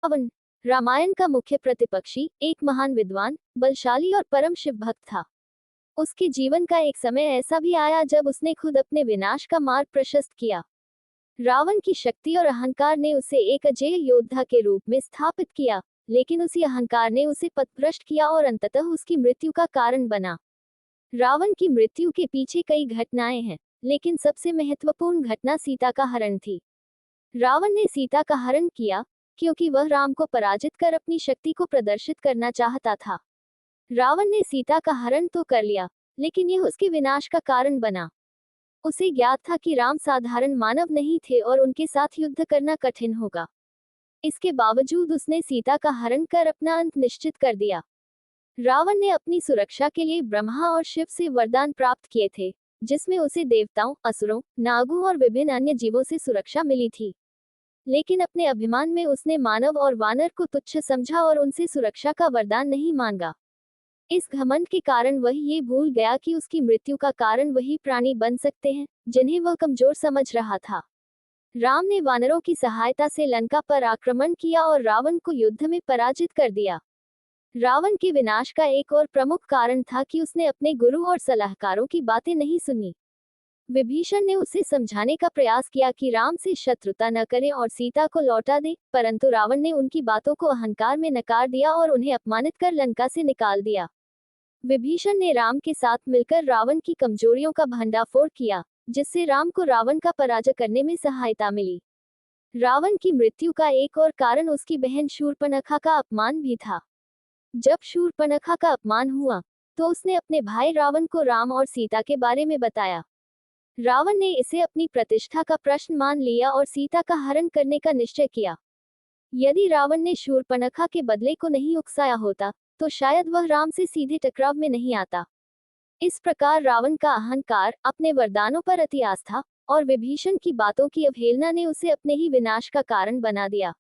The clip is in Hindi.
रावण, रामायण का मुख्य प्रतिपक्षी, एक महान विद्वान, बलशाली और परम शिव भक्त था। उसके जीवन का एक समय ऐसा भी आया जब उसने खुद अपने विनाश का मार्ग प्रशस्त किया। रावण की शक्ति और अहंकार ने उसे एक अजेय योद्धा के रूप में स्थापित किया, लेकिन उसी अहंकार ने उसे पथभ्रष्ट किया और अंततः उसकी मृत्यु का कारण बना। रावण की मृत्यु के पीछे कई घटनाएं हैं, लेकिन सबसे महत्वपूर्ण घटना सीता का हरण थी। रावण ने सीता का हरण किया क्योंकि वह राम को पराजित कर अपनी शक्ति को प्रदर्शित करना चाहता था। रावण ने सीता का हरण तो कर लिया, लेकिन यह उसके विनाश का कारण बना। उसे ज्ञात था कि राम साधारण मानव नहीं थे और उनके साथ युद्ध करना कठिन होगा। इसके बावजूद उसने सीता का हरण कर अपना अंत निश्चित कर दिया। रावण ने अपनी सुरक्षा के लिए ब्रह्मा और शिव से वरदान प्राप्त किए थे, जिसमें उसे देवताओं, असुरों, नागों और विभिन्न अन्य जीवों से सुरक्षा मिली थी। लेकिन अपने अभिमान में उसने मानव और वानर को तुच्छ समझा और उनसे सुरक्षा का वरदान नहीं मांगा। इस घमंड के कारण वह ये भूल गया कि उसकी मृत्यु का कारण वही प्राणी बन सकते हैं जिन्हें वह कमजोर समझ रहा था। राम ने वानरों की सहायता से लंका पर आक्रमण किया और रावण को युद्ध में पराजित कर दिया। रावण के विनाश का एक और प्रमुख कारण था कि उसने अपने गुरु और सलाहकारों की बातें नहीं सुनी। विभीषण ने उसे समझाने का प्रयास किया कि राम से शत्रुता न करें और सीता को लौटा दे, परंतु रावण ने उनकी बातों को अहंकार में नकार दिया और उन्हें अपमानित कर लंका से निकाल दिया। विभीषण ने राम के साथ मिलकर रावण की कमजोरियों का भंडाफोड़ किया, जिससे राम को रावण का पराजय करने में सहायता मिली। रावण की मृत्यु का एक और कारण उसकी बहन शूर्पणखा का अपमान भी था। जब शूर्पणखा का अपमान हुआ, तो उसने अपने भाई रावण को राम और सीता के बारे में बताया। रावण ने इसे अपनी प्रतिष्ठा का प्रश्न मान लिया और सीता का हरण करने का निश्चय किया। यदि रावण ने शूर्पणखा के बदले को नहीं उकसाया होता, तो शायद वह राम से सीधे टकराव में नहीं आता। इस प्रकार रावण का अहंकार, अपने वरदानों पर अति आस्था और विभीषण की बातों की अवहेलना ने उसे अपने ही विनाश का कारण बना दिया।